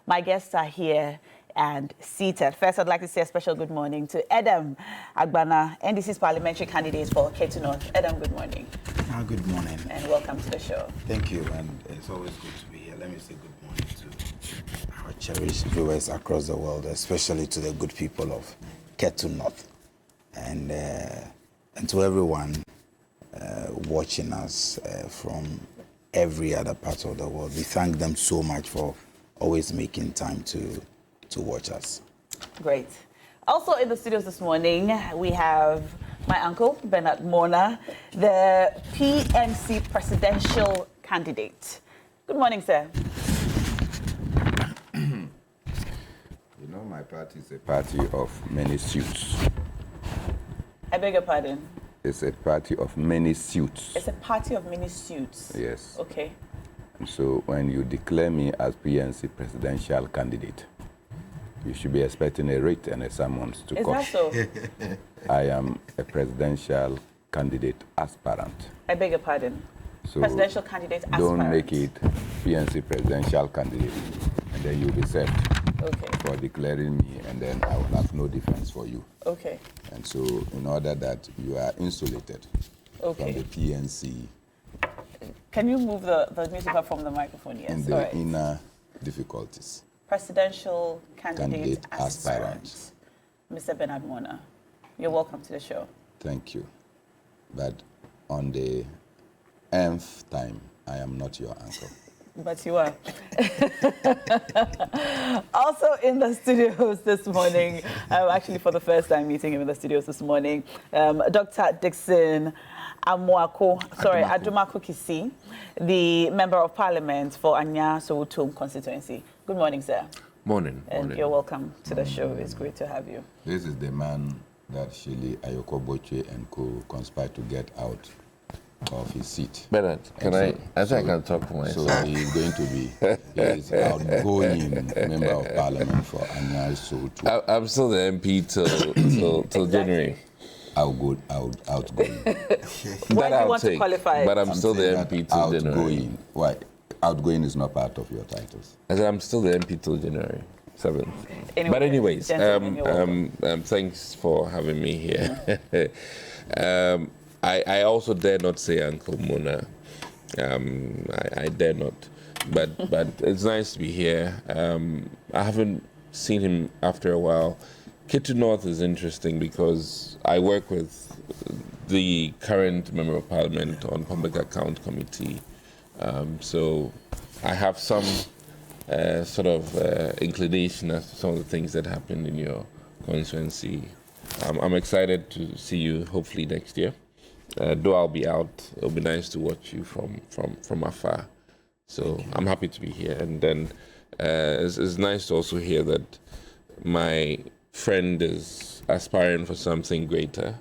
My guests are here and seated. First, I'd like to say a special good morning to Edem Agbana, NDC's parliamentary candidate for Ketu North. Edem, good morning. Good morning. And welcome to the show. Thank you, and it's always good to be here. Let me say good morning to our cherished viewers across the world, especially to the good people of Ketu North, and to everyone watching us from every other part of the world. We thank them so much for always making time to watch us. Great. Also in the studios this morning, we have my uncle, Bernard Mona, the PNC presidential candidate. Good morning, sir. You know, my party is a party of many suits. I beg your pardon? It's a party of many suits. It's a party of many suits. Yes. Okay. And so when you declare me as PNC presidential candidate, you should be expecting a writ and a summons to court. Is that so? I am a presidential candidate aspirant. I beg your pardon? So presidential candidate aspirant. Don't make it PNC presidential candidate, and then you'll be served for declaring me, and then I will have no defense for you. Okay. And so in order that you are insulated from the PNC. Can you move the newspaper from the microphone? Yes. In the inner difficulties. Presidential candidate aspirant. Mr. Bernard Mona, you're welcome to the show. Thank you. But on the nth time, I am not your uncle. But you are. Also in the studios this morning, actually for the first time meeting him in the studios this morning, Dr. Dixon Adumako Kisi, the Member of Parliament for Anya Soweto constituency. Good morning, sir. Morning. And you're welcome to the show. It's great to have you. This is the man that Shili Ayoko Boche and co conspired to get out of his seat. Bernard, I think I can talk for myself. So he's going to be his outgoing Member of Parliament for Anya Soweto. I'm still the MP till January. Outgoing. Why do you want to qualify it? But I'm still the MP till January. Why? Outgoing is not part of your titles. I said I'm still the MP till January 7th. Anyway, but anyways, thanks for having me here. I also dare not say Uncle Mona. I dare not. But it's nice to be here. I haven't seen him after a while. Ketu North is interesting because I work with the current Member of Parliament on Public Account Committee. So I have some sort of inclination as to some of the things that happen in your constituency. I'm excited to see you hopefully next year. Though I'll be out, it'll be nice to watch you from afar. So I'm happy to be here. And then it's nice to also hear that my friend is aspiring for something greater.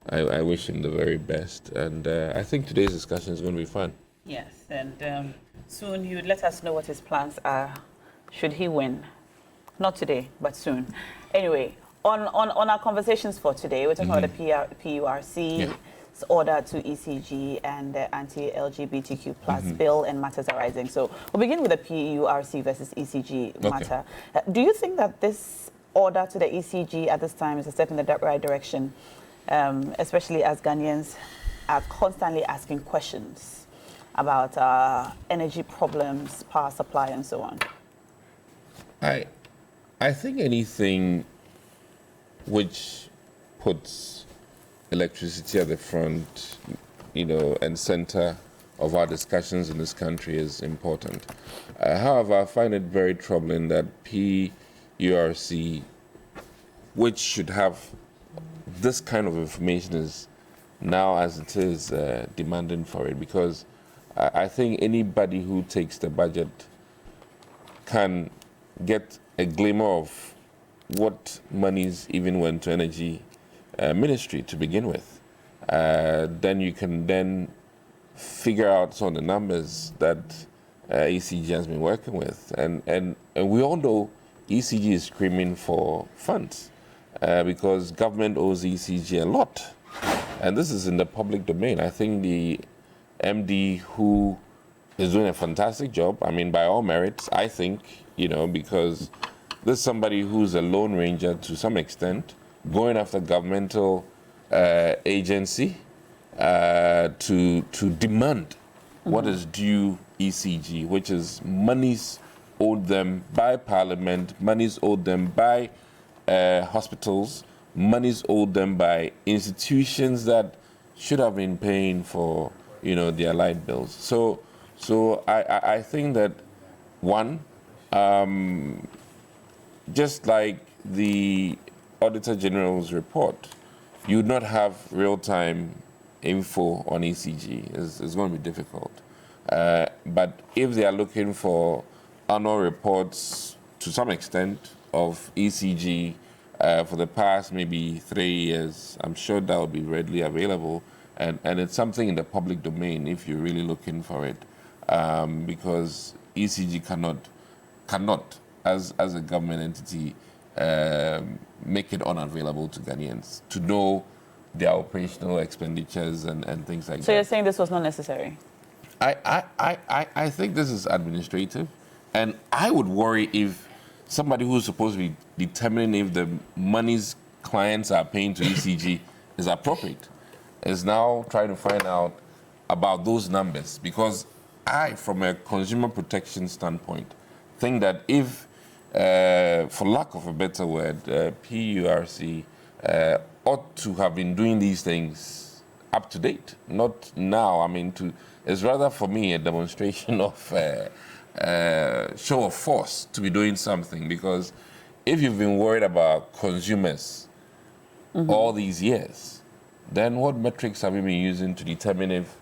I wish him the very best. And I think today's discussion is going to be fun. Yes, and soon he would let us know what his plans are should he win. Not today, but soon. Anyway, on our conversations for today, we're talking about the PURC, order to ECG and the anti-LGBTQ plus bill and matters arising. So we'll begin with the PURC versus ECG matter. Do you think that this order to the ECG at this time is a step in the right direction, especially as Ghanaians are constantly asking questions about energy problems, power supply, and so on? I think anything which puts electricity at the front, and center of our discussions in this country is important. However, I find it very troubling that PURC, which should have this kind of information, is now, as it is, demanding for it, because I think anybody who takes the budget can get a glimmer of what monies even went to energy ministry to begin with. Then you can figure out some of the numbers that ECG has been working with. And we all know ECG is screaming for funds because government owes ECG a lot. And this is in the public domain. I think the MD, who is doing a fantastic job, I mean, by all merits, I think, because there's somebody who's a lone ranger to some extent, going after governmental agency to demand what is due ECG, which is monies owed them by Parliament, monies owed them by hospitals, monies owed them by institutions that should have been paying for, their light bills. So I think that one, just like the Auditor General's report, you would not have real-time info on ECG. It's going to be difficult. But if they are looking for annual reports to some extent of ECG for the past maybe 3 years, I'm sure that would be readily available. And it's something in the public domain if you're really looking for it. Because ECG cannot, as a government entity, make it unavailable to Ghanaians to know their operational expenditures and things like that. So you're saying this was not necessary? I think this is administrative, and I would worry if somebody who's supposed to be determining if the monies clients are paying to ECG is appropriate is now trying to find out about those numbers, because I, from a consumer protection standpoint, think that if, for lack of a better word, PURC ought to have been doing these things up to date, not now. I mean, it's rather for me a demonstration of show of force to be doing something, because if you've been worried about consumers all these years, then what metrics have you been using to determine if,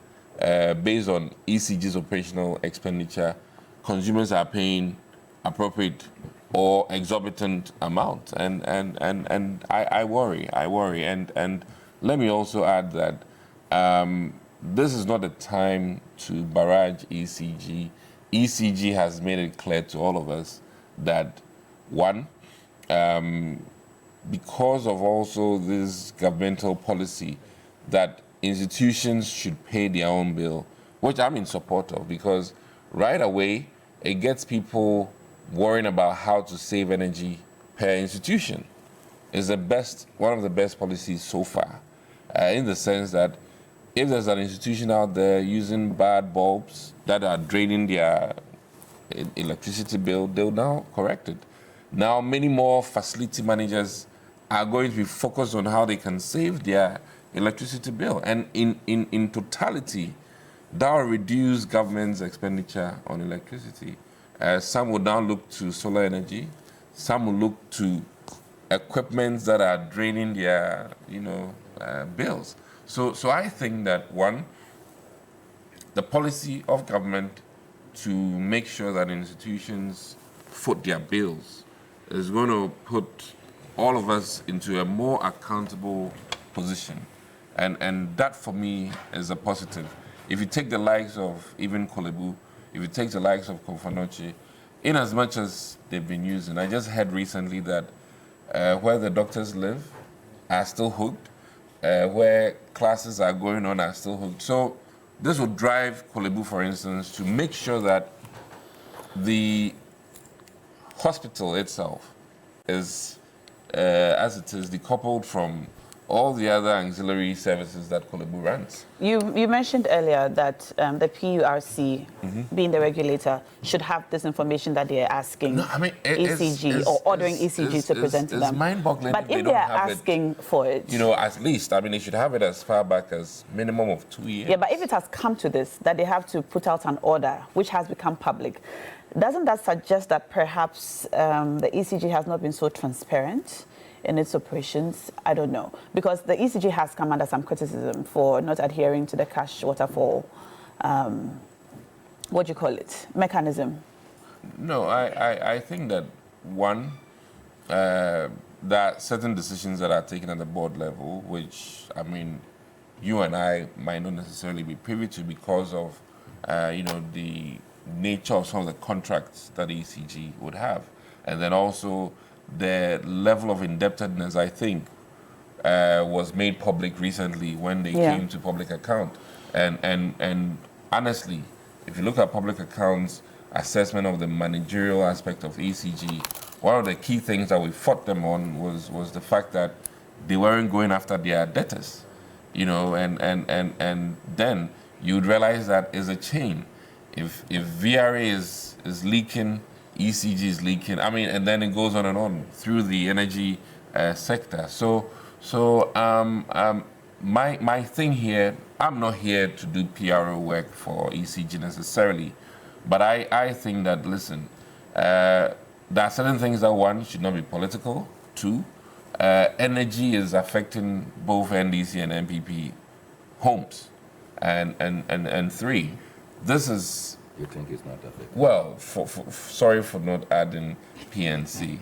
based on ECG's operational expenditure, consumers are paying appropriate or exorbitant amount? And I worry. And let me also add that this is not a time to barrage ECG. ECG has made it clear to all of us that, one, because of also this governmental policy that institutions should pay their own bill, which I'm in support of, because right away it gets people worrying about how to save energy per institution. It's one of the best policies so far, in the sense that if there's an institution out there using bad bulbs that are draining their electricity bill, they'll now correct it. Now, many more facility managers are going to be focused on how they can save their electricity bill. And in totality, that will reduce government's expenditure on electricity. Some will now look to solar energy. Some will look to equipments that are draining their, bills. So I think that, one, the policy of government to make sure that institutions foot their bills is going to put all of us into a more accountable position. And that, for me, is a positive. If you take the likes of even Kolebu, if you take the likes of Kofanochi, in as much as they've been using, I just heard recently that where the doctors live are still hooked, where classes are going on are still hooked. So this would drive Kolebu, for instance, to make sure that the hospital itself is, as it is, decoupled from all the other auxiliary services that Kolebu runs. You mentioned earlier that the PURC, being the regulator, should have this information that they are asking ECG or ordering ECG to present to them. It's mind-boggling. But if they are asking for it, at least, they should have it as far back as minimum of 2 years. Yeah, but if it has come to this, that they have to put out an order, which has become public, doesn't that suggest that perhaps the ECG has not been so transparent in its operations? I don't know. Because the ECG has come under some criticism for not adhering to the cash waterfall, mechanism. No, I think that, one, there are certain decisions that are taken at the board level, which, you and I might not necessarily be privy to because of, the nature of some of the contracts that ECG would have. And then also the level of indebtedness, I think, was made public recently when they came to public account. And honestly, if you look at public accounts assessment of the managerial aspect of ECG, one of the key things that we fought them on was the fact that they weren't going after their debtors, you know, and then you'd realize that is a chain. If VRA is leaking, ECG is leaking. I mean, and then it goes on and on through the energy sector. So my thing here, I'm not here to do PRO work for ECG necessarily, but I think that, listen, there are certain things that, one, should not be political. Two, energy is affecting both NDC and MPP homes. And three, this is... You think it's not affected? Well, sorry for not adding PNC.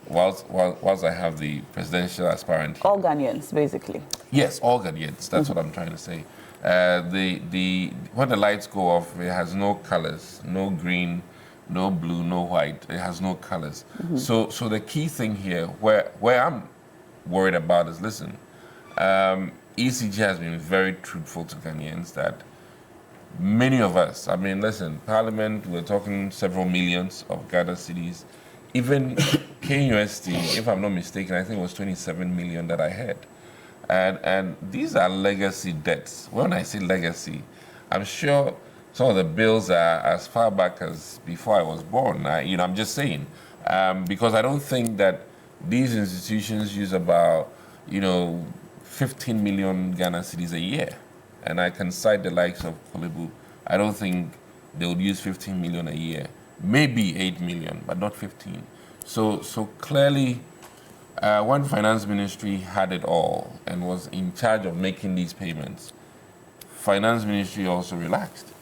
Whilst I have the presidential aspirant here. All Ghanaians, basically. Yes, all Ghanaians. That's what I'm trying to say. When the lights go off, it has no colors, no green, no blue, no white. It has no colors. So the key thing here, where I'm worried about is, listen, ECG has been very truthful to Ghanaians that many of us, I mean, listen, Parliament, we're talking several millions of Ghana cedis. Even KUST, if I'm not mistaken, I think it was 27 million that I had. And these are legacy debts. When I say legacy, I'm sure some of the bills are as far back as before I was born. I'm just saying. Because I don't think that these institutions use about, 15 million Ghana cedis a year. And I can cite the likes of Kolebu. I don't think they would use 15 million a year. Maybe 8 million, but not 15. So clearly, when Finance Ministry had it all and was in charge of making these payments, Finance Ministry also relaxed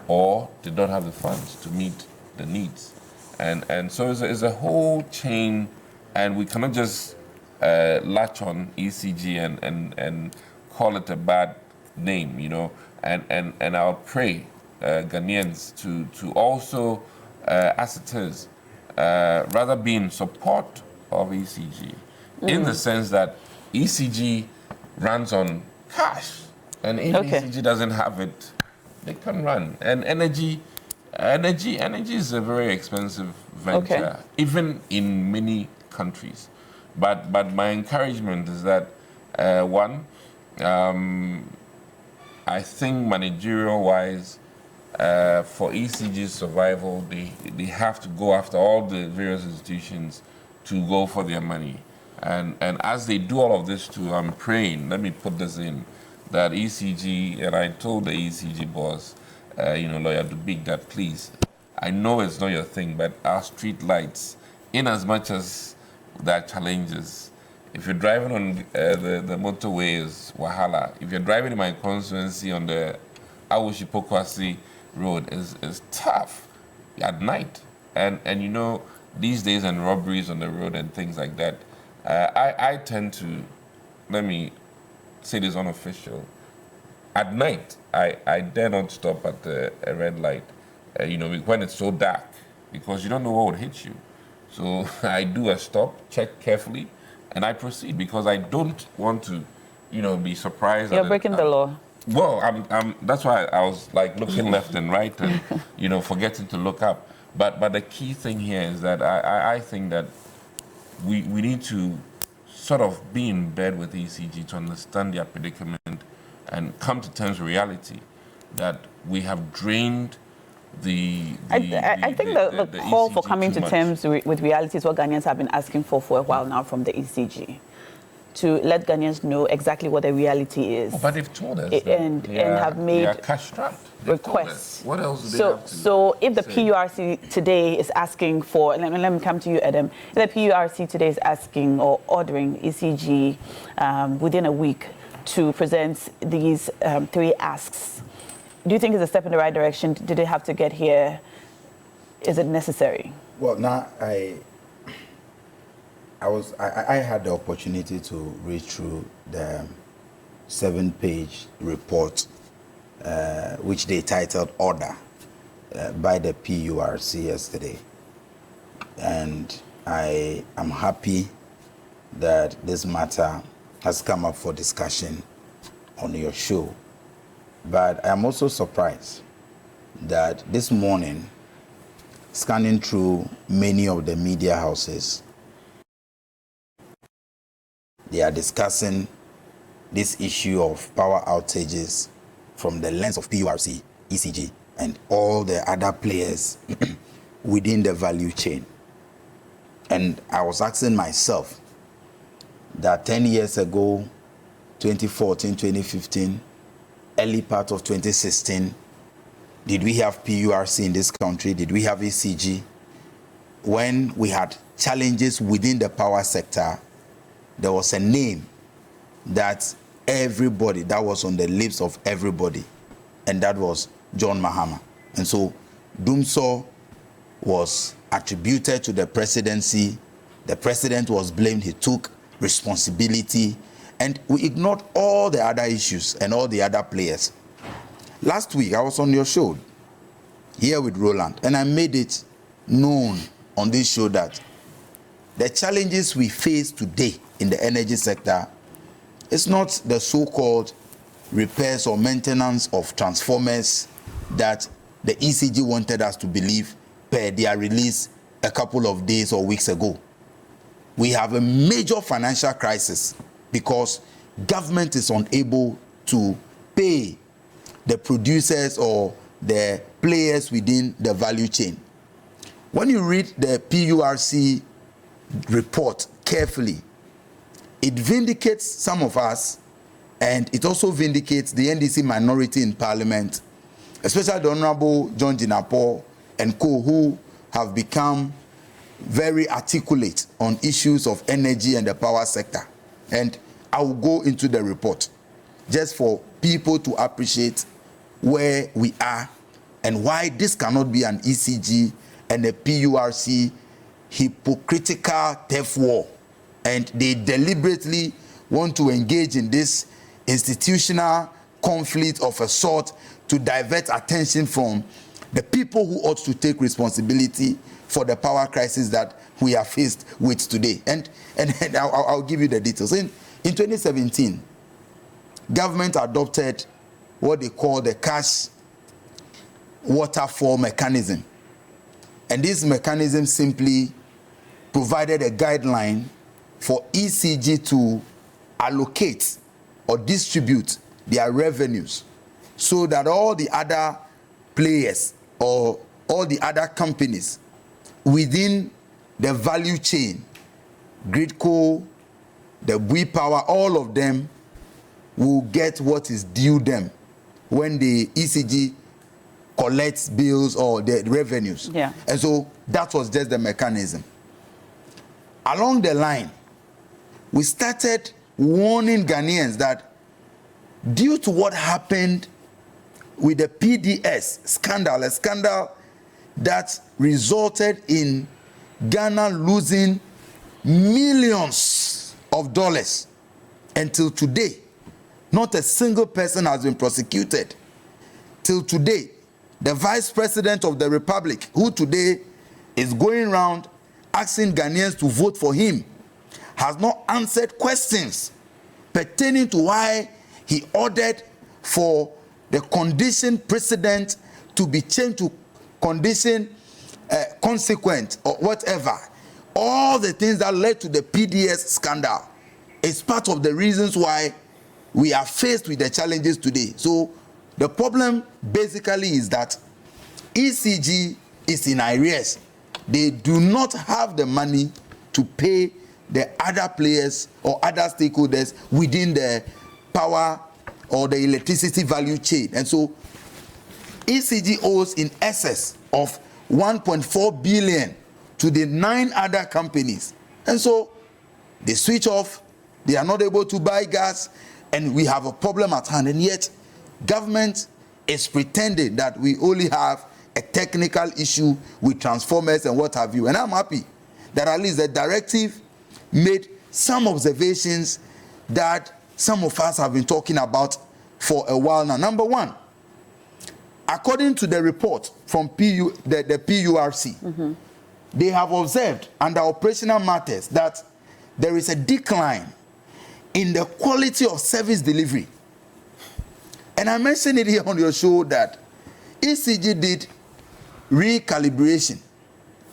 or did not have the funds to meet the needs. And so it's a whole chain, and we cannot just latch on ECG and call it a bad name, and I'll pray Ghanaians to also, as it is, rather be in support of ECG, in the sense that ECG runs on cash, and if ECG doesn't have it, they can run. And energy is a very expensive venture, even in many countries. But my encouragement is that one, I think managerial-wise, for ECG's survival, they have to go after all the various institutions to go for their money. And as they do all of this too, I'm praying, let me put this in, that ECG, and I told the ECG boss, Lawyer Dubik, that please, I know it's not your thing, but our street lights, in as much as there are challenges, if you're driving on the motorways, Wahala, if you're driving in my constituency on the Awushi-Pokwasi road, is tough at night. And these days, and robberies on the road and things like that, I tend to, let me say this unofficial, at night, I dare not stop at a red light, when it's so dark, because you don't know what would hit you. So I do a stop, check carefully, and I proceed, because I don't want to, be surprised. You're breaking the law. Well, that's why I was like looking left and right and, forgetting to look up. But the key thing here is that I think that we need to sort of be in bed with ECG to understand their predicament and come to terms with reality that we have drained I think the call for coming to terms with reality is what Ghanaians have been asking for a while now from the ECG, to let Ghanaians know exactly what the reality is. But they've told us and have made cash-strapped requests. What else do they have to So if the say? PURC today is asking for, let me come to you, Adam. If the PURC today is asking or ordering ECG within a week to present these 3 asks, do you think it's a step in the right direction? Did it have to get here? Is it necessary? Well, now I had the opportunity to read through the 7-page report, which they titled Order, by the PURC yesterday. And I am happy that this matter has come up for discussion on your show. But I'm also surprised that this morning scanning through many of the media houses, they are discussing this issue of power outages from the lens of PURC, ECG, and all the other players within the value chain. And I was asking myself that 10 years ago, 2014, 2015, early part of 2016, did we have PURC in this country? Did we have ECG? When we had challenges within the power sector, there was a name that everybody, that was on the lips of everybody, and that was John Mahama. And so Dumsor was attributed to the presidency. The president was blamed. He took responsibility, and we ignored all the other issues and all the other players. Last week, I was on your show here with Roland, and I made it known on this show that the challenges we face today in the energy sector is not the so-called repairs or maintenance of transformers that the ECG wanted us to believe per their release a couple of days or weeks ago. We have a major financial crisis because government is unable to pay the producers or the players within the value chain. When you read the PURC report carefully, it vindicates some of us, and it also vindicates the NDC minority in Parliament, especially the Honorable John Jinapor and co, who have become very articulate on issues of energy and the power sector. And I will go into the report just for people to appreciate where we are and why this cannot be an ECG and a PURC hypocritical turf war. And they deliberately want to engage in this institutional conflict of a sort to divert attention from the people who ought to take responsibility for the power crisis that we are faced with today. And I'll give you the details. In 2017, government adopted what they call the cash waterfall mechanism. And this mechanism simply provided a guideline for ECG to allocate or distribute their revenues so that all the other players or all the other companies within the value chain, Gridco, the Bui Power, all of them will get what is due them when the ECG collects bills or the revenues. Yeah. And so that was just the mechanism. Along the line, we started warning Ghanaians that due to what happened with the PDS scandal, a scandal that resulted in Ghana losing millions of dollars, until today, not a single person has been prosecuted. Till today, the Vice President of the Republic, who today is going around asking Ghanaians to vote for him, has not answered questions pertaining to why he ordered for the condition precedent to be changed to condition consequent or whatever. All the things that led to the PDS scandal is part of the reasons why we are faced with the challenges today. So the problem basically is that ECG is in arrears. They do not have the money to pay the other players or other stakeholders within the power or the electricity value chain. And so ECG owes in excess of 1.4 billion to the 9 other companies. And so they switch off, they are not able to buy gas, and we have a problem at hand. And yet government is pretending that we only have a technical issue with transformers and what have you. And I'm happy that at least the directive made some observations that some of us have been talking about for a while now. Number one, according to the report from the PURC, they have observed under operational matters that there is a decline in the quality of service delivery. And I mentioned it here on your show that ECG did recalibration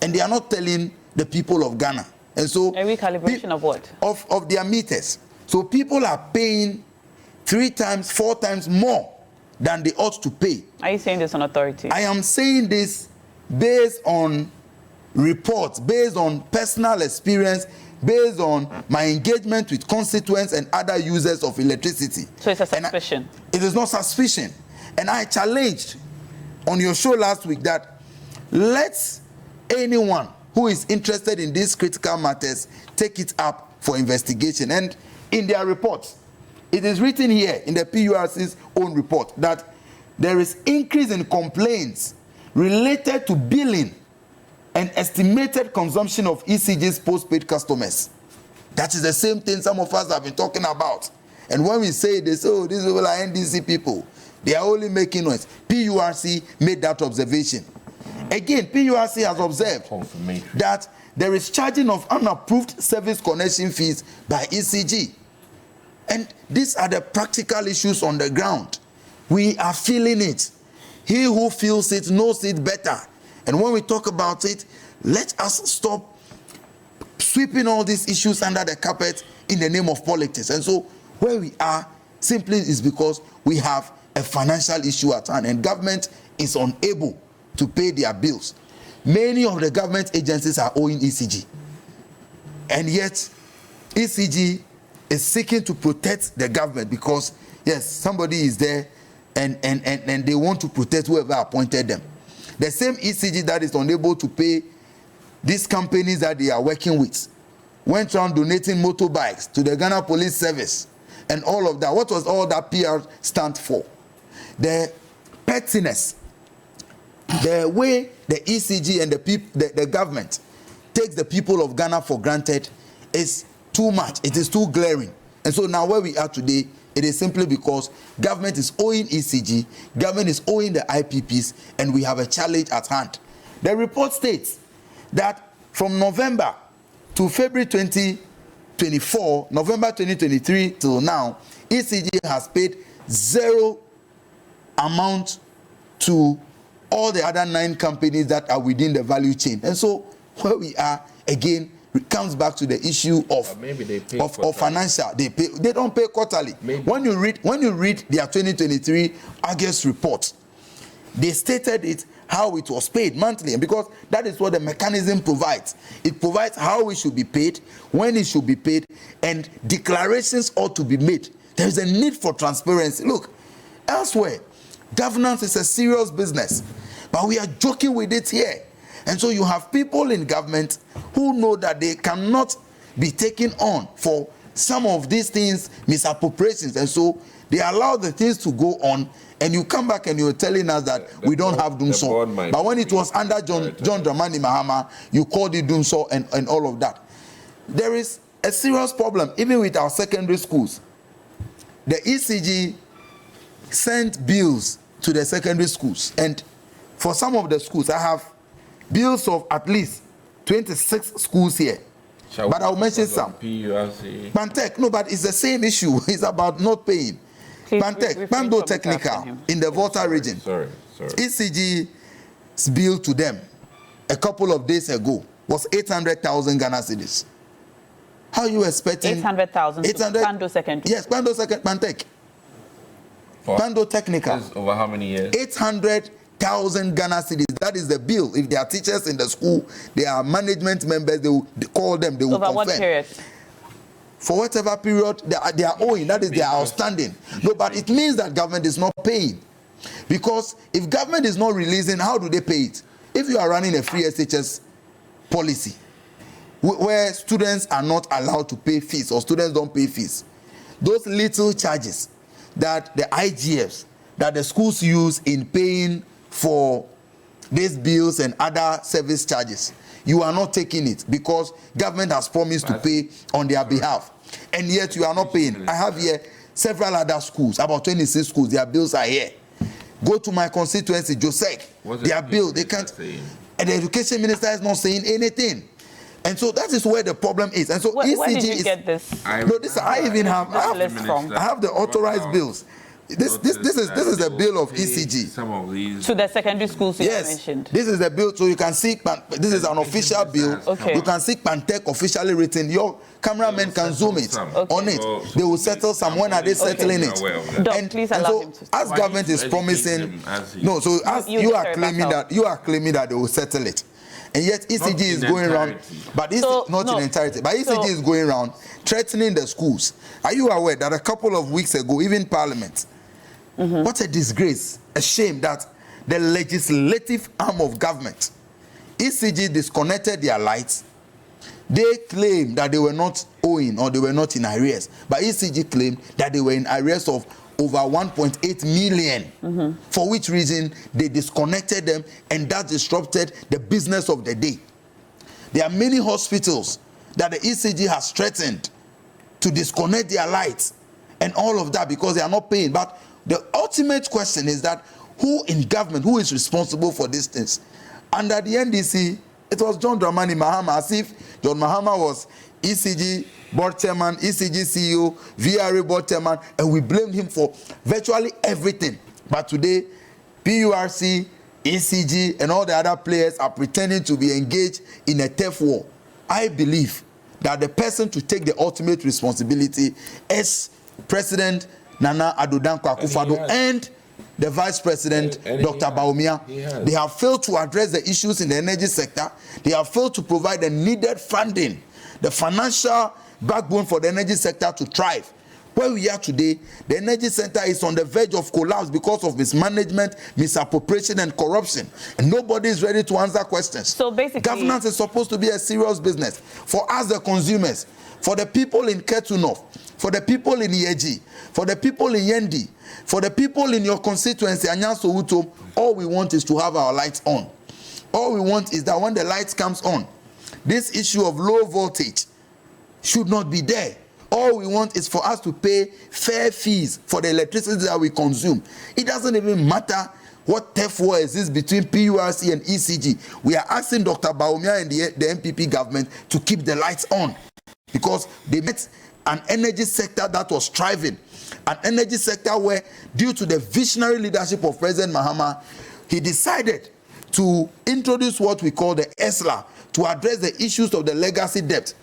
and they are not telling the people of Ghana. And so a recalibration of what? Of their meters. So people are paying 3 times, 4 times more than they ought to pay. Are you saying this on authority? I am saying this based on reports, based on personal experience, based on my engagement with constituents and other users of electricity. So it's a suspicion? It is not suspicion. And I challenged on your show last week that let anyone who is interested in these critical matters take it up for investigation. And in their reports, it is written here in the PURC's own report that there is increase in complaints related to billing and estimated consumption of ECG's postpaid customers. That is the same thing some of us have been talking about. And when we say this, oh, these people are NDC people, they are only making noise. PURC made that observation. Again, PURC has observed that there is charging of unapproved service connection fees by ECG. And these are the practical issues on the ground. We are feeling it. He who feels it knows it better. And when we talk about it, let us stop sweeping all these issues under the carpet in the name of politics. And so where we are simply is because we have a financial issue at hand and government is unable to pay their bills. Many of the government agencies are owing ECG. And yet ECG is seeking to protect the government because, yes, somebody is there and they want to protect whoever appointed them. The same ECG that is unable to pay these companies that they are working with went around donating motorbikes to the Ghana Police Service and all of that. What was all that PR stand for? The pettiness, the way the ECG and the government takes the people of Ghana for granted is too much. It is too glaring. And so now where we are today, it is simply because government is owing ECG, government is owing the IPPs, and we have a challenge at hand. The report states that from November to February 2024, November 2023 till now, ECG has paid zero amount to all the other 9 companies that are within the value chain. And so where we are, again, it comes back to the issue of maybe they pay of financial. They don't pay quarterly. Maybe. When you read their 2023 August report, they stated it how it was paid monthly, and because that is what the mechanism provides. It provides how it should be paid, when it should be paid, and declarations ought to be made. There is a need for transparency. Look, elsewhere, governance is a serious business, but we are joking with it here. And so you have people in government who know that they cannot be taken on for some of these things, misappropriations, and so they allow the things to go on, and you come back and you're telling us that we don't have Dumso. But when it was under John Dramani Mahama, you called it Dumso and all of that. There is a serious problem, even with our secondary schools. The ECG sent bills to the secondary schools, and for some of the schools, I have bills of at least 26 schools here. But I'll mention some. Pantec, no, but it's the same issue. It's about not paying. Pantec, Pando Technical in the Volta region. Sorry. ECG's bill to them a couple of days ago was 800,000 Ghana cedis. How are you expecting? 800,000 Pando Secondary. Yes, Pando Second, Pantec. Pando Technical. Over how many years? 800,000 Ghana cedis. That is the bill. If they are teachers in the school, they are management members, they will call them, they will confirm. Over what period? For whatever period they are owing, that is they are outstanding. No, but it means that government is not paying. Because if government is not releasing, how do they pay it? If you are running a free SHS policy, where students are not allowed to pay fees or students don't pay fees, those little charges that the IGFs, that the schools use in paying for these bills and other service charges, you are not taking it because government has promised to pay on their behalf, and yet you are not paying. I have here several other schools, about 26 schools, their bills are here. Go to my constituency, Joseph, their bill, they can't, and the education minister is not saying anything. And so that is where the problem is. And so where did you get this? I have the authorized bills. This is the bill of ECG. Some of these. To the secondary schools you Yes, mentioned. this is the bill. So you can see, this is an official bill. Okay. You can see Pantec officially written. Your cameraman can zoom it on it. They will settle some. When are they settling it? Doc, please allow him to speak. As government is promising, no. So as you are claiming that they will settle it, and yet ECG is going around, but not in entirety. But ECG is going around threatening the schools. Are you aware that a couple of weeks ago, even Parliament? What a disgrace, a shame that the legislative arm of government, ECG, disconnected their lights. They claimed that they were not owing or they were not in arrears, but ECG claimed that they were in arrears of over 1.8 million, for which reason they disconnected them, and that disrupted the business of the day. There are many hospitals that the ECG has threatened to disconnect their lights and all of that because they are not paying. But the ultimate question is that who in government, who is responsible for these things? Under the NDC, it was John Dramani Mahama, as if John Mahama was ECG board chairman, ECG CEO, VRA board chairman, and we blamed him for virtually everything. But today, PURC, ECG, and all the other players are pretending to be engaged in a turf war. I believe that the person to take the ultimate responsibility is President Nana Addo Dankwa Akufo-Addo and the Vice President, Dr. Bawumia. They have failed to address the issues in the energy sector. They have failed to provide the needed funding, the financial backbone for the energy sector to thrive. Where we are today, the energy sector is on the verge of collapse because of mismanagement, misappropriation, and corruption. And nobody is ready to answer questions. So basically, governance is supposed to be a serious business. For us, the consumers, for the people in Ketu North, for the people in Yeji, for the people in Yendi, for the people in your constituency, Anyanso Uto, all we want is to have our lights on. All we want is that when the lights comes on, this issue of low voltage should not be there. All we want is for us to pay fair fees for the electricity that we consume. It doesn't even matter what turf war exists between PURC and ECG. We are asking Dr. Bawumia and the MPP government to keep the lights on, because they met an energy sector that was thriving, an energy sector where, due to the visionary leadership of President Mahama, he decided to introduce what we call the ESLA to address the issues of the legacy debt.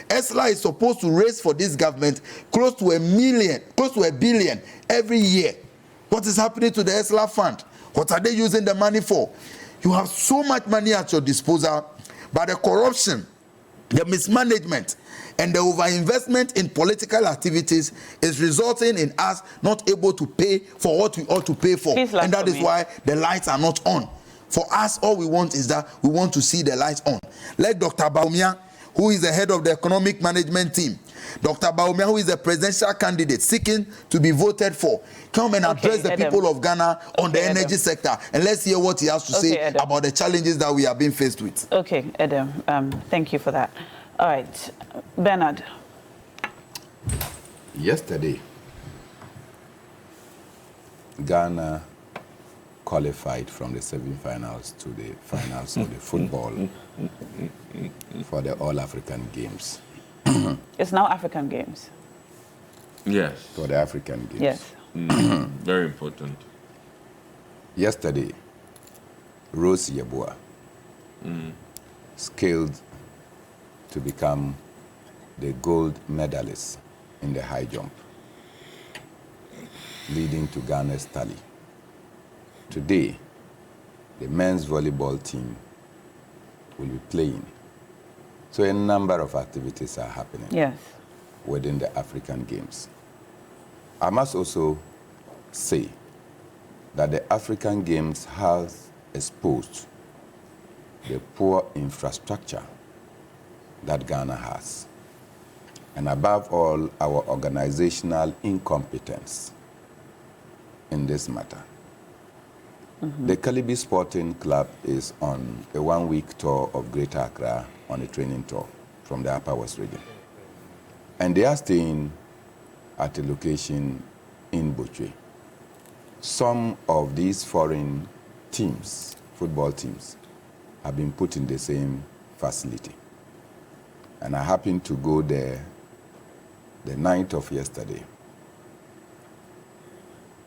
ESLA is supposed to raise for this government close to $1 billion every year. What is happening to the ESLA fund? What are they using the money for? You have so much money at your disposal, but the corruption, the mismanagement, and the overinvestment in political activities is resulting in us not able to pay for what we ought to pay for. And that is why the lights are not on. For us, all we want is that we want to see the lights on. Let Dr. Bawumia, who is the head of the economic management team, Dr. Bawumia, who is a presidential candidate seeking to be voted for, come and address the people of Ghana on the energy sector. And let's hear what he has to say about the challenges that we are being faced with. Okay, Adam, thank you for that. All right, Bernard. Yesterday, Ghana qualified from the semi-finals to the finals of the football for the All-African Games. It's now African Games. Yes. For the African Games. Yes. Very important. Yesterday, Rose Yeboah scaled to become the gold medalist in the high jump, leading to Ghana's tally. Today, the men's volleyball team will be playing. So a number of activities are happening within the African Games. I must also say that the African Games has exposed the poor infrastructure that Ghana has, and above all, our organizational incompetence in this matter. The Kalibi Sporting Club is on a one-week tour of Greater Accra on a training tour from the Upper West region. And they are staying at a location in Botwe. Some of these foreign teams, football teams, have been put in the same facility. And I happened to go there the night of yesterday.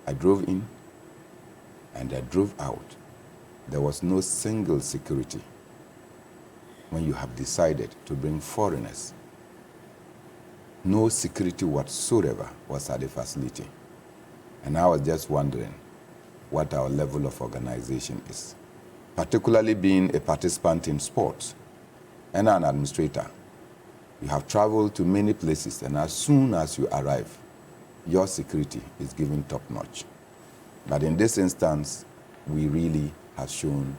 I drove in and I drove out. There was no single security when you have decided to bring foreigners. No security whatsoever was at the facility. And I was just wondering what our level of organization is, particularly being a participant in sports and an administrator. You have traveled to many places, and as soon as you arrive, your security is given top notch. But in this instance, we really have shown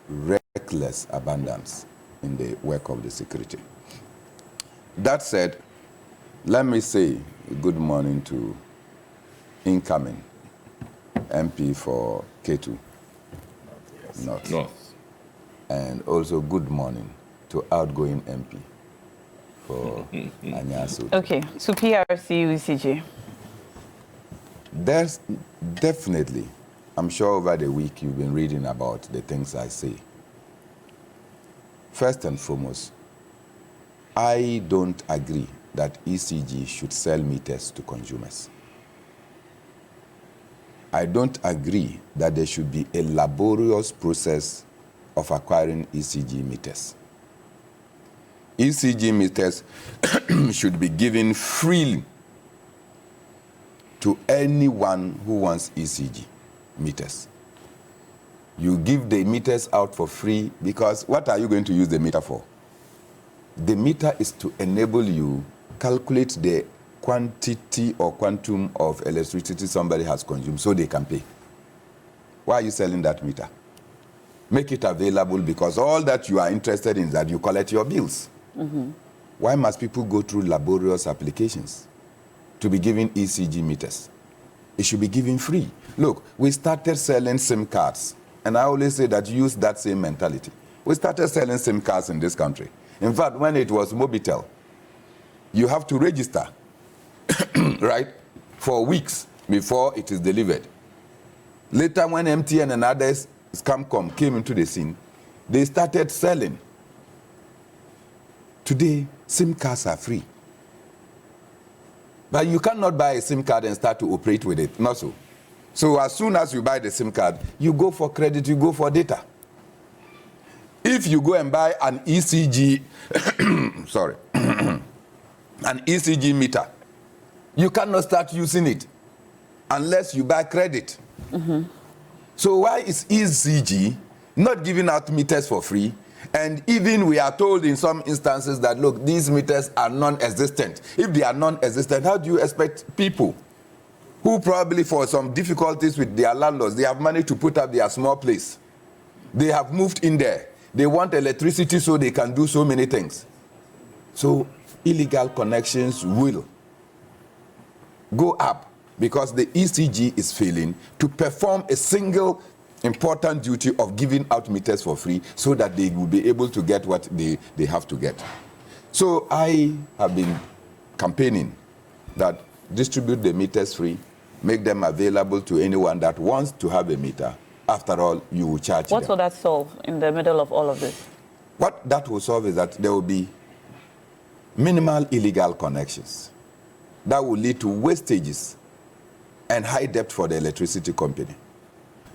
reckless abandons in the work of the security. That said, let me say good morning to incoming MP for K2 North. And also good morning to outgoing MP for Anyasu. Okay, so PRC, UCG. There's definitely, I'm sure over the week you've been reading about the things I say. First and foremost, I don't agree that ECG should sell meters to consumers. I don't agree that there should be a laborious process of acquiring ECG meters. ECG meters should be given freely to anyone who wants ECG meters. You give the meters out for free because what are you going to use the meter for? The meter is to enable you calculate the quantity or quantum of electricity somebody has consumed so they can pay. Why are you selling that meter? Make it available because all that you are interested in is that you collect your bills. Mm-hmm. Why must people go through laborious applications to be given ECG meters? It should be given free. Look, we started selling SIM cards, and I always say that use that same mentality. We started selling SIM cards in this country. In fact, when it was Mobitel, you have to register, right, for weeks before it is delivered. Later, when MTN and others, Scamcom, came into the scene, they started selling. Today, SIM cards are free. But you cannot buy a SIM card and start to operate with it, not so. So as soon as you buy the SIM card, you go for credit, you go for data. If you go and buy an ECG, an ECG meter, you cannot start using it unless you buy credit. Mm-hmm. So why is ECG not giving out meters for free? And even we are told in some instances that, look, these meters are non-existent. If they are non-existent, how do you expect people who probably for some difficulties with their landlords, they have managed to put up their small place. They have moved in there. They want electricity so they can do so many things. So illegal connections will go up because the ECG is failing to perform a single important duty of giving out meters for free so that they will be able to get what they have to get. So I have been campaigning that distribute the meters free, make them available to anyone that wants to have a meter. After all, you will charge them. What will that solve in the middle of all of this? What that will solve is that there will be minimal illegal connections. That will lead to wastages and high debt for the electricity company.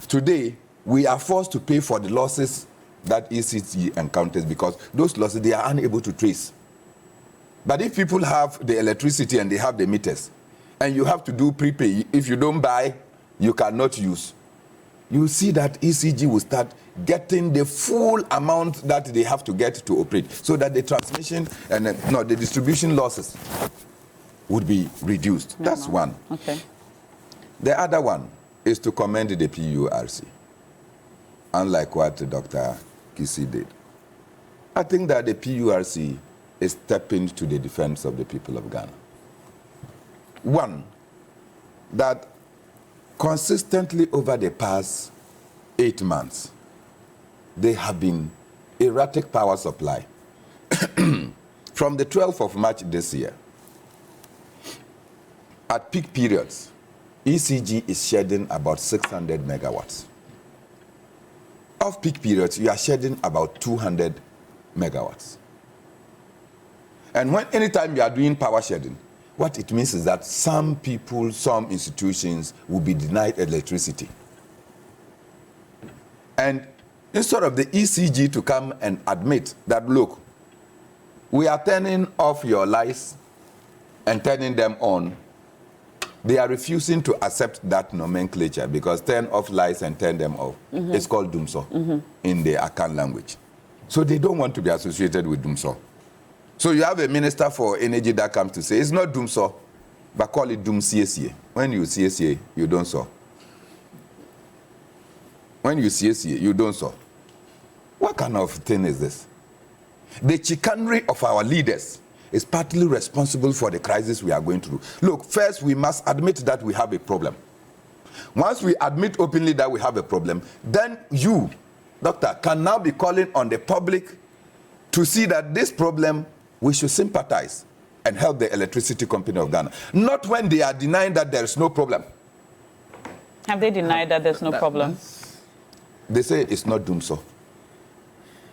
Today, we are forced to pay for the losses that ECG encounters because those losses they are unable to trace. But if people have the electricity and they have the meters, and you have to do prepay, if you don't buy, you cannot use. You see that ECG will start getting the full amount that they have to get to operate, so that the transmission and the distribution losses would be reduced. No, that's one. Okay. The other one is to commend the PURC, unlike what Dr. Kisi did. I think that the PURC is stepping to the defense of the people of Ghana. One, that consistently over the past 8 months, there have been erratic power supply. From the 12th of March this year, at peak periods, ECG is shedding about 600 megawatts. Off peak periods, you are shedding about 200 megawatts. And anytime you are doing power shedding, what it means is that some people, some institutions will be denied electricity. And instead of the ECG to come and admit that, look, we are turning off your lights and turning them on, they are refusing to accept that nomenclature because turn off lights and turn them off is called dumso in the Akan language. So they don't want to be associated with dumso. So you have a minister for energy that comes to say, it's not dumso, but call it dum CSA. When you CSA, you don't saw. When you CSA, you don't saw. What kind of thing is this? The chicanery of our leaders is partly responsible for the crisis we are going through. Look, first we must admit that we have a problem. Once we admit openly that we have a problem, then you, doctor, can now be calling on the public to see that this problem, we should sympathize and help the electricity company of Ghana. Not when they are denying that there is no problem. Have they denied that there's no problem? They say it's not doomed so.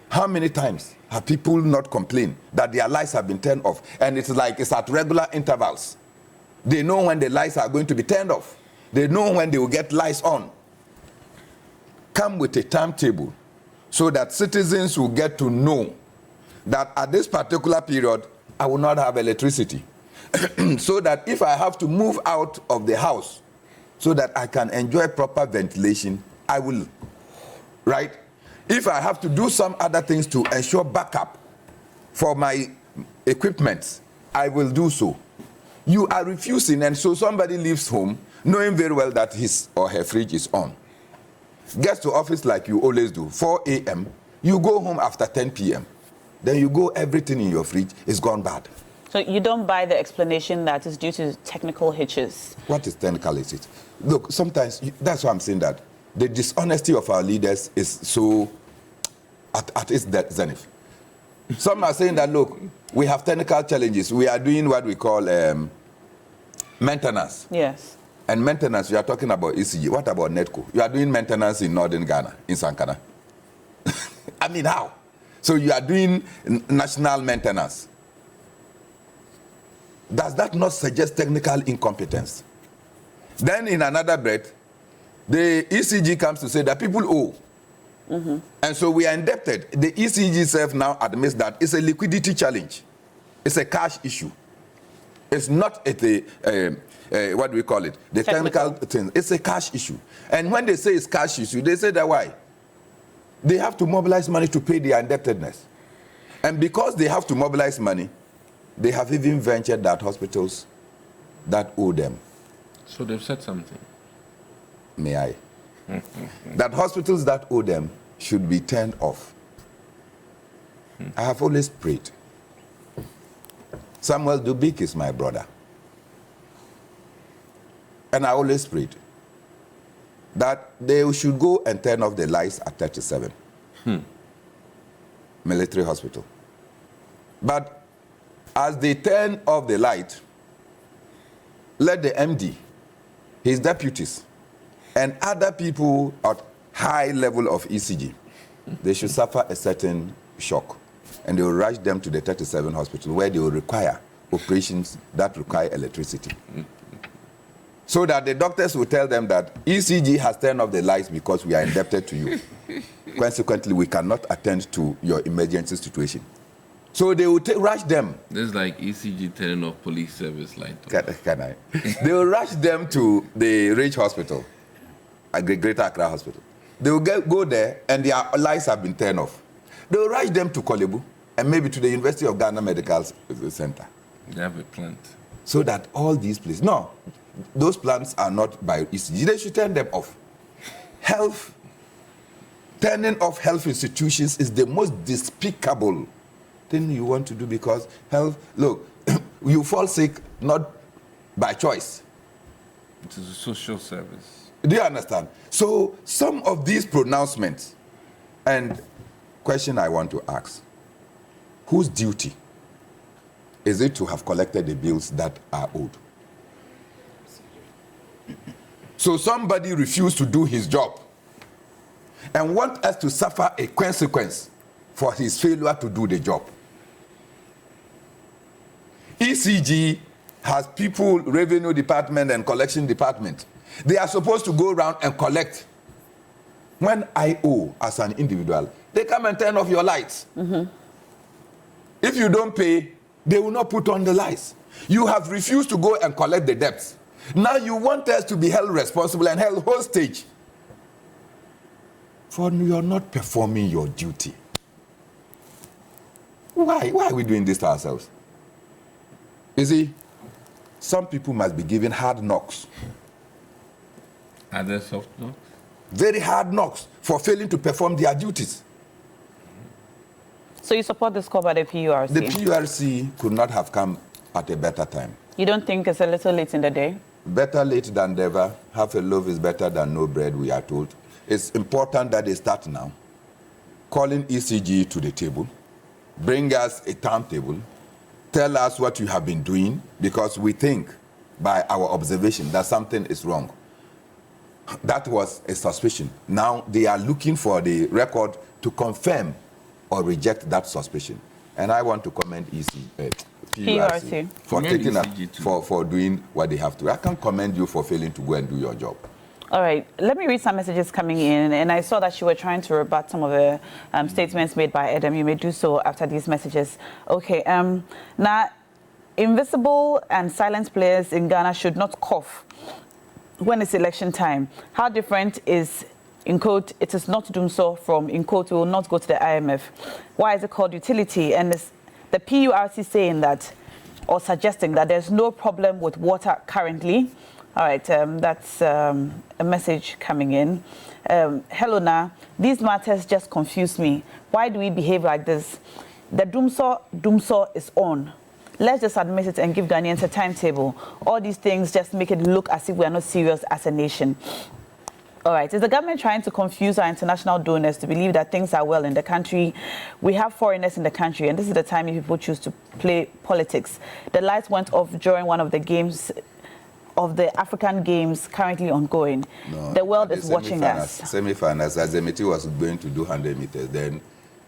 How many times have people not complained that their lights have been turned off? And it's like it's at regular intervals. They know when the lights are going to be turned off. They know when they will get lights on. Come with a timetable so that citizens will get to know that at this particular period, I will not have electricity. So that if I have to move out of the house so that I can enjoy proper ventilation, I will, right? If I have to do some other things to ensure backup for my equipment, I will do so. You are refusing, and so somebody leaves home knowing very well that his or her fridge is on. Gets to office like you always do, 4 a.m., you go home after 10 p.m. Then you go, everything in your fridge is gone bad. So you don't buy the explanation that is due to technical hitches? What is technical hitches? Look, sometimes, that's why I'm saying that the dishonesty of our leaders is so at its zenith. Some are saying that, look, we have technical challenges. We are doing what we call maintenance. Yes. And maintenance, you are talking about ECG. What about NETCO? You are doing maintenance in northern Ghana, in Sankana. I mean, how? So you are doing national maintenance. Does that not suggest technical incompetence? Then in another breath, the ECG comes to say that people owe. And so we are indebted. The ECG itself now admits that it's a liquidity challenge. It's a cash issue. It's not what do we call it? The technical thing. It's a cash issue. And when they say it's cash issue, they say that why? They have to mobilize money to pay their indebtedness. And because they have to mobilize money, they have even ventured that hospitals that owe them. So they've said something. May I? That hospitals that owe them should be turned off. I have always prayed. Samuel Dubik is my brother. And I always prayed that they should go and turn off the lights at 37. Military hospital. But as they turn off the light, let the MD, his deputies, and other people at high level of ECG, they should suffer a certain shock. And they will rush them to the 37 hospital where they will require operations that require electricity. So that the doctors will tell them that ECG has turned off the lights because we are indebted to you. Consequently, we cannot attend to your emergency situation. So they will rush them. This is like ECG turning off police service light. Can I? They will rush them to the Rich Hospital, Greater Accra Hospital. They will go there and their lights have been turned off. They will rush them to Kolebu and maybe to the University of Ghana Medical Center. They have a plant. So that all these places, no, those plants are not by ECG. They should turn them off. Turning off health institutions is the most despicable thing you want to do because health, look, you fall sick not by choice. It is a social service. Do you understand? So some of these pronouncements, and question I want to ask, whose duty is it to have collected the bills that are owed? So somebody refused to do his job and want us to suffer a consequence for his failure to do the job. ECG has people, revenue department and collection department. They are supposed to go around and collect. When I owe as an individual, they come and turn off your lights. If you don't pay, they will not put on the lights. You have refused to go and collect the debts. Now you want us to be held responsible and held hostage for you are not performing your duty. Why are we doing this to ourselves? You see, some people must be given hard knocks. Are there soft knocks? Very hard knocks for failing to perform their duties. So you support this call by the PURC? The PURC could not have come at a better time. You don't think it's a little late in the day? Better late than never. Half a loaf is better than no bread, we are told. It's important that they start now. Calling ECG to the table. Bring us a timetable. Tell us what you have been doing, because we think, by our observation, that something is wrong. That was a suspicion. Now they are looking for the record to confirm or reject that suspicion. And I want to commend PURC for taking up, for doing what they have to. I can't commend you for failing to go and do your job. All right, let me read some messages coming in, and I saw that you were trying to rebut some of the statements made by Adam. You may do so after these messages. Okay, now, invisible and silent players in Ghana should not cough when it's election time. How different is, in quote, it is not doom so from, in quote, we will not go to the IMF? Why is it called utility? And is the PURC saying that, or suggesting that there's no problem with water currently? All right, that's a message coming in. Hello, Na. These matters just confuse me. Why do we behave like this? The doomsaw is on. Let's just admit it and give Ghanaians a timetable. All these things just make it look as if we are not serious as a nation. All right, is the government trying to confuse our international donors to believe that things are well in the country? We have foreigners in the country, and this is the time people choose to play politics. The lights went off during one of the games of the African Games currently ongoing. No, the world is watching us. Semi-finals, as the meeting was going to do 100 meters, then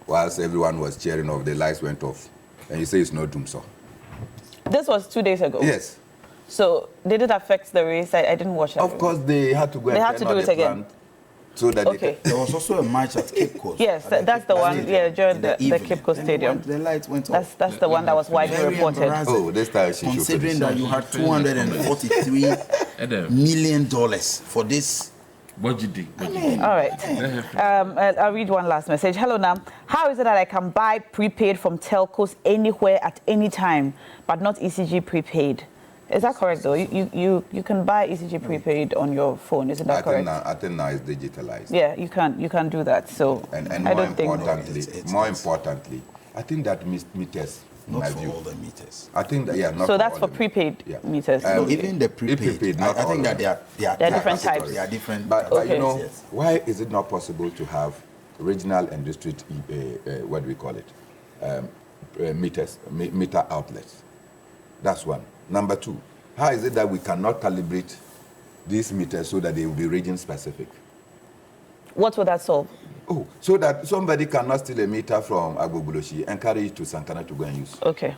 whilst everyone was cheering off, the lights went off. And you say it's no doomsaw. This was 2 days ago? Yes. So did it affect the race? I didn't watch it. Of course, they had to go and do it again. So that okay. There was also a match at Cape Coast. Yes, that's the one. Yeah, during the Cape Coast Stadium. The lights went off. That's the one that was widely reported. Oh, this time she considering that you had $243 million for this. Budgeting. All right. I'll read one last message. Hello, Nam. How is it that I can buy prepaid from telcos anywhere at any time, but not ECG prepaid? Is that correct, though? You can buy ECG prepaid on your phone. Isn't that correct? I think now it's digitalized. Yeah, you can do that. So and I more don't importantly, think more importantly, I think that meters. Not for all the meters. I think that, yeah, not so that's for prepaid meters. No, even the prepaid. I think that they are different types. They are different. But you know, why is it not possible to have regional and district, what do we call it, meter outlets? That's one. Number two, how is it that we cannot calibrate these meters so that they will be region specific? What would that solve? Oh, so that somebody cannot steal a meter from Agbogboloshi and carry it to Sankana to go and use. Okay.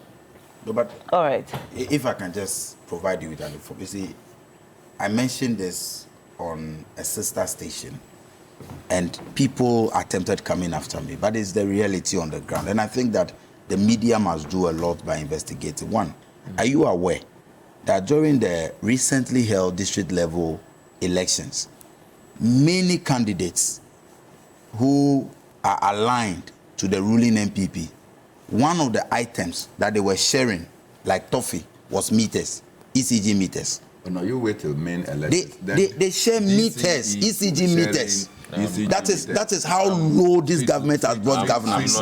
No, but all right. If I can just provide you with an info, you see, I mentioned this on a sister station, and people attempted coming after me, but it's the reality on the ground. And I think that the media must do a lot by investigating. One, are you aware that during the recently held district level elections, many candidates who are aligned to the ruling MPP, one of the items that they were sharing, like toffee, was meters, ECG meters. Oh, no, you wait till main elections. They share meters, ECG meters. That is how low this government has brought governance.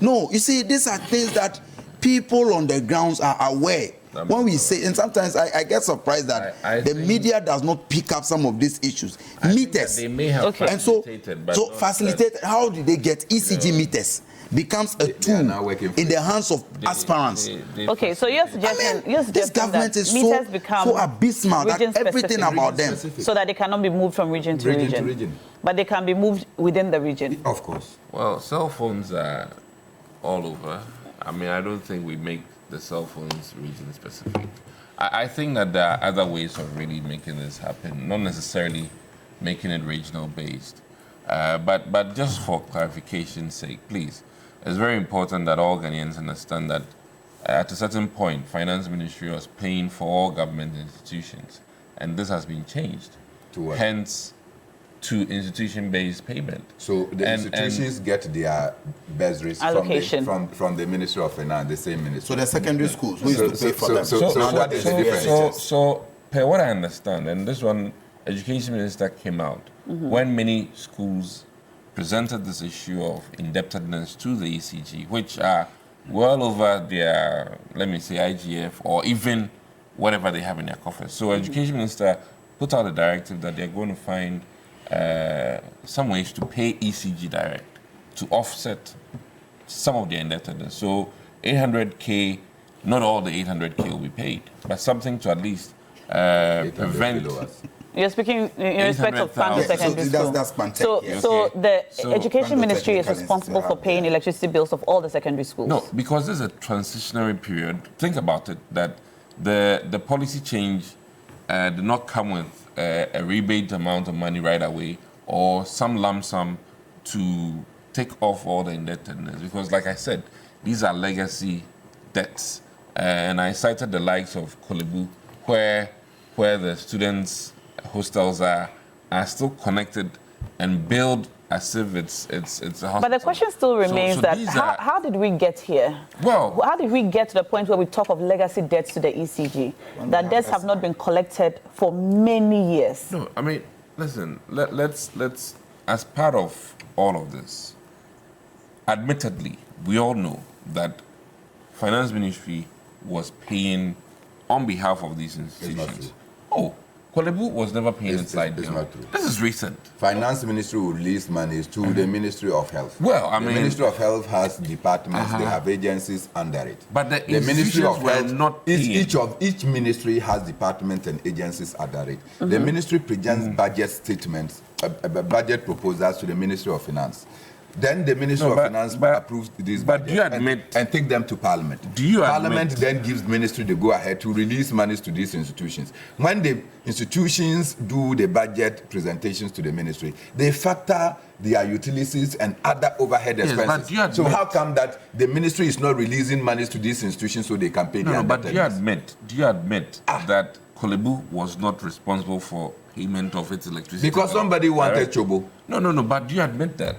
No, you see, these are things that people on the grounds are aware. When we say, and sometimes I get surprised that the media does not pick up some of these issues. Meters. They may have facilitated, but facilitated. How did they get ECG meters? Becomes a tool in the hands of aspirants. Okay, so you're suggesting, this government is so abysmal that everything about them, so that they cannot be moved from region to region. But they can be moved within the region. Of course. Well, cell phones are all over. I mean, I don't think we make the cell phones region specific. I think that there are other ways of really making this happen, not necessarily making it regional based. But just for clarification's sake, please, it's very important that all Ghanaians understand that at a certain point, Finance Ministry was paying for all government institutions, and this has been changed. To what? Hence, to institution-based payment. So the institutions get their bursaries allocation from the Ministry of Finance, the same ministry. So the secondary schools, who is to pay for them? So what is the difference? So, per what I understand, and this one, Education Minister came out when many schools presented this issue of indebtedness to the ECG, which are well over their, let me say, IGF or even whatever they have in their coffers. So, Education Minister put out a directive that they're going to find some ways to pay ECG direct to offset some of their indebtedness. So 800K, not all the 800K will be paid, but something to at least prevent. You're speaking in respect of Pando Secondary School. That's Pantec, so, yeah. so the Education Pando Ministry is Technical responsible for paying electricity bills of all the secondary schools. No, because this is a transitionary period. Think about it, that the policy change did not come with a rebate amount of money right away or some lump sum to take off all the indebtedness. Because like I said, these are legacy debts. And I cited the likes of Kolebu, where the students' hostels are still connected and billed as if it's a hospital. But the question still remains how did we get here? Well, how did we get to the point where we talk of legacy debts to the ECG? That debts have not been collected for many years. No, I mean, listen, let's as part of all of this, admittedly, we all know that Finance Ministry was paying on behalf of these institutions. Oh, Kolebu was never paying its side bill. Not true. This is recent. Finance Ministry will release money to the Ministry of Health. Well, I the mean, Ministry of Health has departments, they have agencies under it. But the Ministry of were Health, not paying. each ministry has departments and agencies under it. The ministry presents budget statements, budget proposals to the Ministry of Finance. Then the Ministry of Finance approves these but do you admit and take them to Parliament. Parliament then gives Ministry the go-ahead to release monies to these institutions. When the institutions do the budget presentations to the Ministry, they factor their utilities and other overhead expenses. But do you admit, so how come that the Ministry is not releasing monies to these institutions so they can pay their but do you admit that Kolebu was not responsible for payment of its electricity? Because somebody wanted Chobo. No, but do you admit that?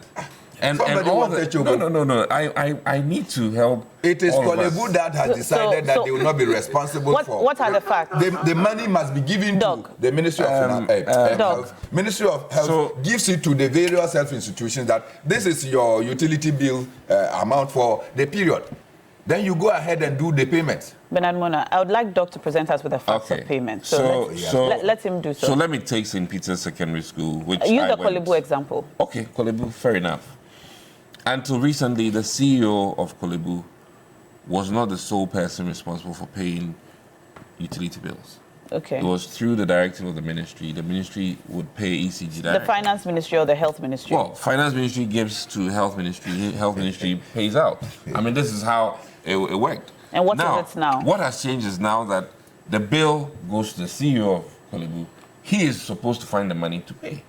And all the no. I need to help. It is Kolebu that has decided that they will not be responsible for. What are the facts? The money must be given to the Ministry of Health. Ministry of Health gives it to the various health institutions that this is your utility bill amount for the period. Then you go ahead and do the payment. Bernard Mona, I would like Doc to present us with the facts of payment. Let him do so. So let me take St. Peter's Secondary School, which use the Kolebu example. Okay, Kolebu, fair enough. Until recently, the CEO of Kolebu was not the sole person responsible for paying utility bills. Okay. It was through the directive of the ministry. The ministry would pay ECG directly. The Finance Ministry or the Health Ministry? Well, Finance Ministry gives to Health Ministry. Health Ministry pays out. I mean, this is how it worked. And what is it now? What has changed is now that the bill goes to the CEO of Kolebu. He is supposed to find the money to pay.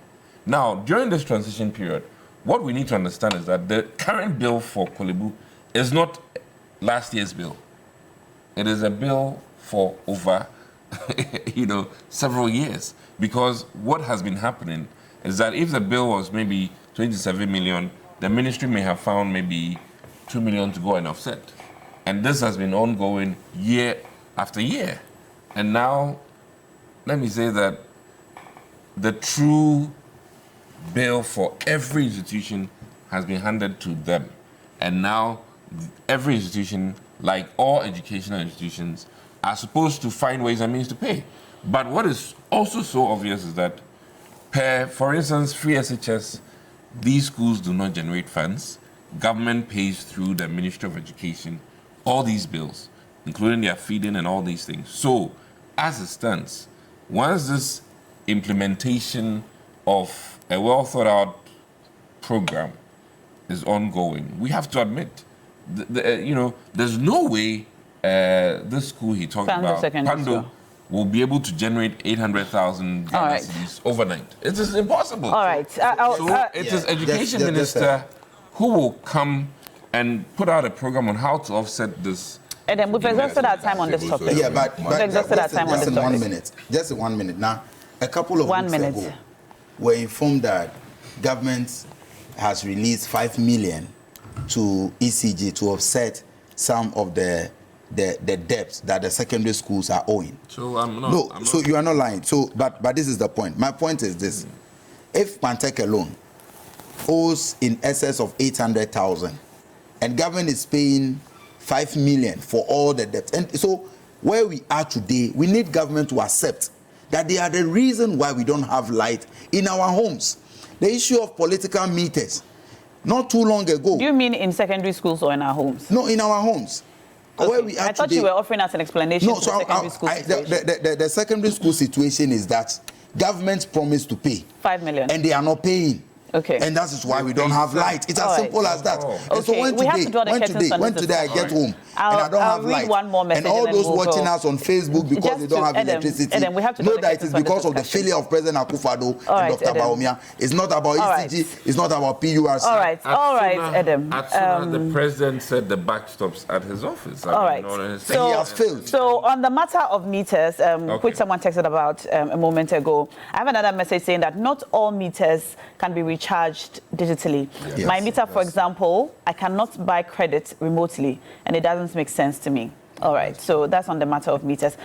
Now, during this transition period, what we need to understand is that the current bill for Kolebu is not last year's bill. It is a bill for over, several years. Because what has been happening is that if the bill was maybe 27 million, the ministry may have found maybe 2 million to go and offset. And this has been ongoing year after year. And now, let me say that the true bill for every institution has been handed to them. And now every institution, like all educational institutions, are supposed to find ways and means to pay. But what is also so obvious is that for instance, free SHS, these schools do not generate funds. Government pays through the Ministry of Education all these bills, including their feeding and all these things. So, as it stands, once this implementation of a well-thought-out program is ongoing, we have to admit, there's no way this school he talked Pando about, Secondary Pando, School, will be able to generate 800,000 Ghana right. cedis overnight. It is impossible. All right. So it is Education Minister who will come and put out a program on how to offset this. And then we've exhausted our time on this topic. Yeah, but we've exhausted our time on this in topic. 1 minute. Just in 1 minute. Now, a couple of 1 weeks minute. ago, we're informed that government has released 5 million to ECG to offset some of the debts that the secondary schools are owing. So I'm not. No, I'm so not. you are not lying. So, but this is the point. My point is this: if Pantech alone owes in excess of 800,000, and government is paying 5 million for all the debts, and so where we are today, we need government to accept that they are the reason why we don't have light in our homes. The issue of political meters, not too long ago. Do you mean in secondary schools or in our homes? No, in our homes. Okay. Where we are I thought today, you were offering us an explanation no, for so the secondary school situation. the secondary school situation is that government promised to pay 5 million. and they are not paying. Okay. And that is why we don't have light. It's All as right. simple as that. Oh. And so Okay, when we have today, to draw the curtains on when this today I get discussion. home and I don't I'll have read light, one more message and all and then those we'll watching go. us on Facebook because Just they don't to have Adam, electricity, Adam, we have to draw know the that it curtains is on this because of the discussion. failure of President Akufo-Addo All and right, Dr. Adam. Bawumia. It's not about All ECG, right. it's not about PURC. All right, Adam. As soon as the president said the backstops at his office. All right. And he has failed. So on the matter of meters, which someone texted about a moment ago, I have another message saying that not all meters can be recharged digitally. Yes. My meter, for example, I cannot buy credit remotely, and it doesn't make sense to me. All right, so that's on the matter of meters.